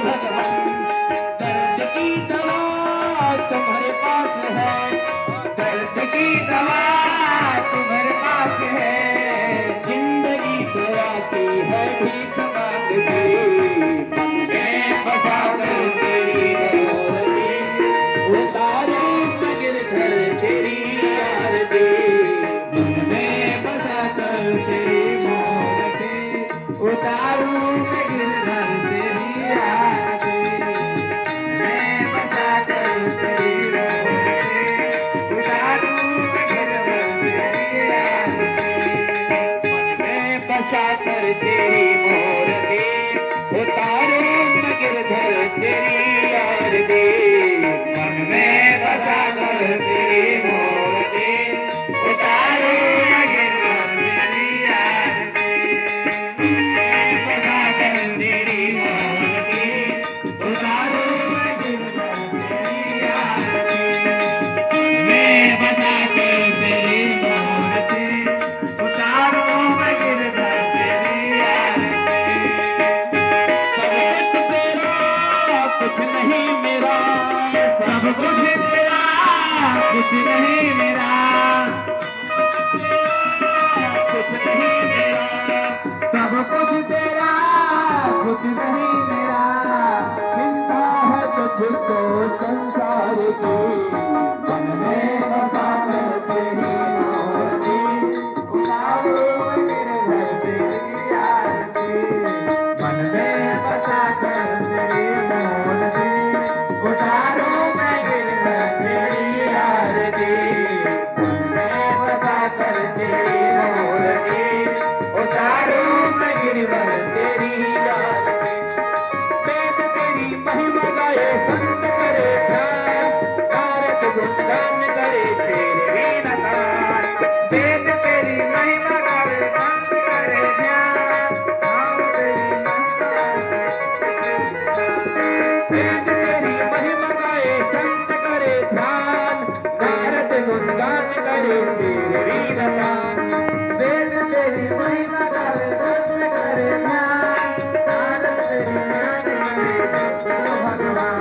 भगवान। दर्द की दवा तुम्हारे पास है, दर्द की दवा तुम्हारे पास है। जिंदगी तो आती है भीख मांगती, मन में बसा कर तेरी मोरती, उतारू मैं गिरधर तेरी आरती। मन में बसा कर तेरी मोरती, उतारू मैं गिरधर तेरी आरती। मैं बसा कर तेरी मोरती, उतारू मैं गिरधर तेरी आरती। मन में बसा कर तेरी मोरती, उतारू मैं गिरधर तेरी आरती। मन में बसा कर तेरी मोरती, उतारू मैं गिरधर तेरी आरती। बसा कर तेरी मोरती, उतारू मैं गिरधर तेरी आरती। मैं बसा कर तेरी मोरती, उतारू मैं गिरधर तेरी आरती। सब कुछ तेरा कुछ नहीं मेरा, सब कुछ तेरा कुछ नहीं मेरा, कुछ नहीं मेरा। सब कुछ तेरा कुछ नहीं मेरा, चिंता है तुझको संसार की। मन में बसा कर तेरी मोरती, उतारू मैं गिरधर तेरी आरती। मन में बसा कर तेरी मोरती, उतारू मैं गिरधर तेरी आरती। मन में बसा कर तेरी मोरती, उतारू मैं गिरधर तेरी आरती। वेद तेरी महिमा गाए संत करे ध्यान, कारक गुणगान करे तेरे वीणा। वेद तेरी महिमा गाए संत करे ध्यान, कारक वेद तेरी महिमा गाए संत करे ध्यान, कारक गुणगान करे तेरे वीणा। वेद तेरी महिमा गाए संत करे ध्यान, कारक भगवान।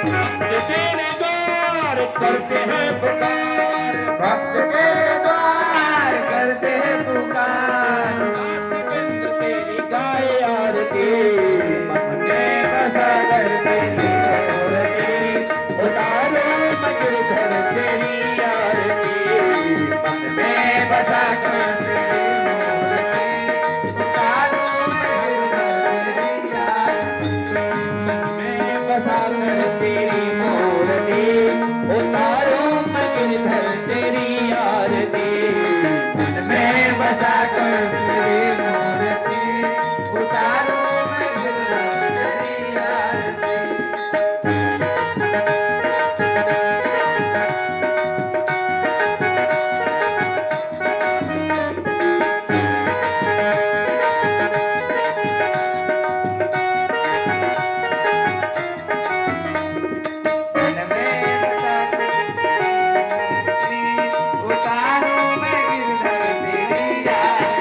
भक्त तेरे द्वार करते हैं पुकार, भक्त तेरे द्वार करते हैं पुकार। दासबिंद तेरी गाए आरती, मन में बसा कर तेरी मोरती, उतारू मैं गिरधर तेरी आरती। मन में बसा कर तेरी मोरती, उतारू मैं गिरधर तेरी आरती। मन में बसा कर तेरी मोरती, उतारू मैं गिरधर तेरी आरती। मन में बसा कर तेरी मोरती, उतारू मैं गिरधर तेरी आरती। मन में बसा कर तेरी मोरती, उतारू मैं गिरधर तेरी आरती।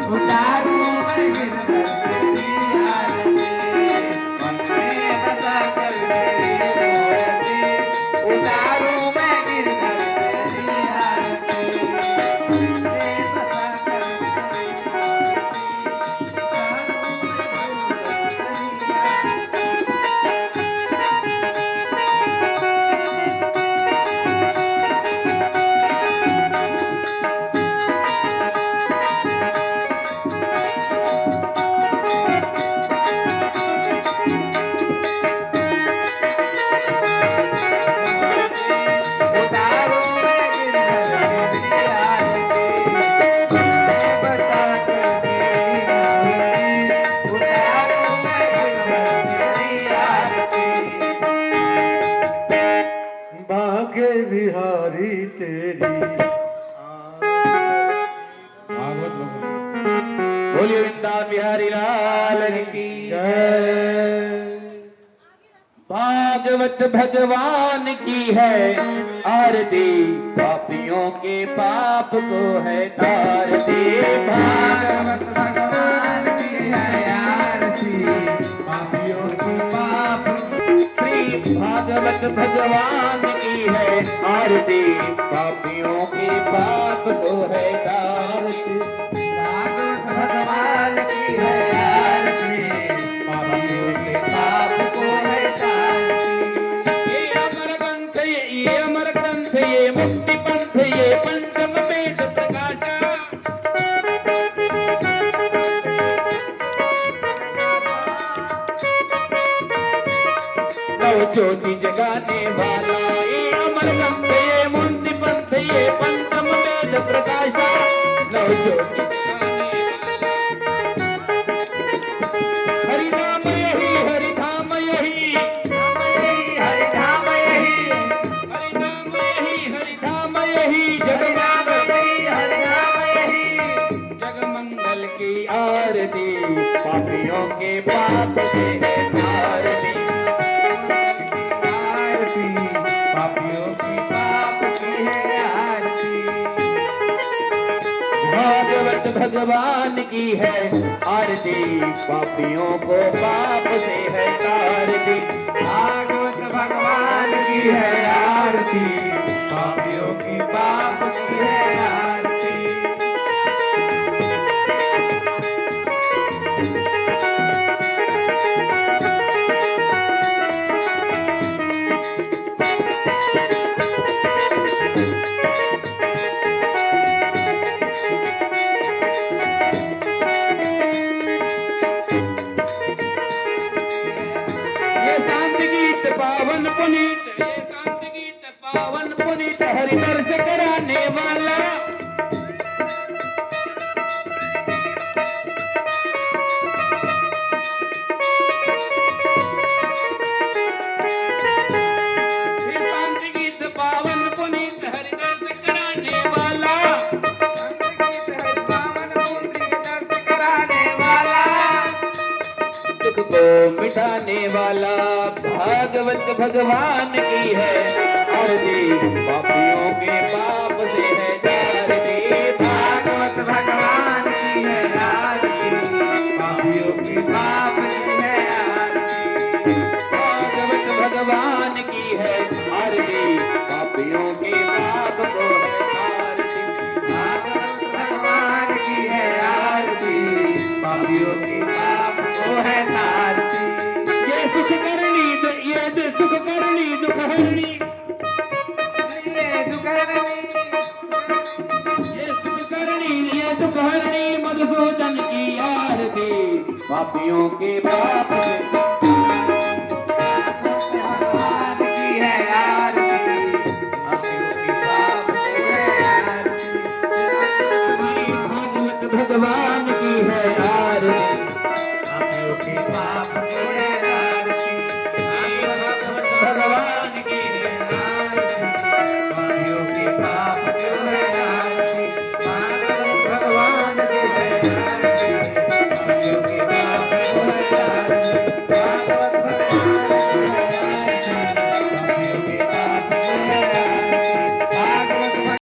उतारू मैं गिरधर तेरी आरती। मन में बसा कर तेरी मोरती, उतारू मैं गिरधर तेरी आरती। मन में बसा कर तेरी मोरती, उतारू मैं गिरधर तेरी आरती। उतारू मैं गिरधर तेरी आरती। मन में बसा कर तेरी मोरती, उतारू मैं गिरधर तेरी आरती। बांके बिहारी तेरी बोलिए वृंदावन बिहारी लाल की जय। भागवत भगवान की है आरती, पापियों के पाप को है तारती। भागवत भगवान की है आरती, पापियों के पाप को है तारती। भागवत भगवान की है आरती, पापियों के पाप को है तारती। ये अमर ग्रंथ, ये अमर ग्रंथ, ये मुक्ति पंथ, ये पंचम वेद प्रकाशा। नव ज्योति जगाने वाला, ये अमर ग्रंथ, ये मुक्ति पंथ, ये पंचम वेद प्रकाशा। नव ज्योति जगाने वाला, हरि नाम यही, हरि धाम यही, हरि धाम यही, हरि नाम यही, हरि धाम यही, हरि नाम यही, हरि धाम यही। जग मंगल की आरती, पापियों के पाप से है आरती। आरती, पापियों की पाप की है आरती। भागवत भगवान की है आरती, पापियों को पाप से है तारती। भागवत भगवान की है आरती, पापियों की पाप की है आरती। ये शांत गीत पावन पुनीत, ये शांत गीत पावन पुनीत, हरि दर्श कराने वाला। ये शांत गीत पावन पुनीत, हरि दर्श कराने वाला। पावन पुत्री दर्श कराने वाला, दुख को मिटाने वाला, भागवत भगवान की है आरती, पापियों के पाप से है तारती। भागवत भगवान की है आरती, पापियों की पाप की है आरती। भागवत भगवान की है आरती, पापियों के पाप को है तारती। भागवत भगवान की है आरती, पापियों की पाप को है तारती। ये सुख करनी, ये सुख करनी, दुख हरणी, ये दुखहरणी, ये सुख करनी, ये दुख हरणी, मधुसूदन की आरती, पापियों के पाप से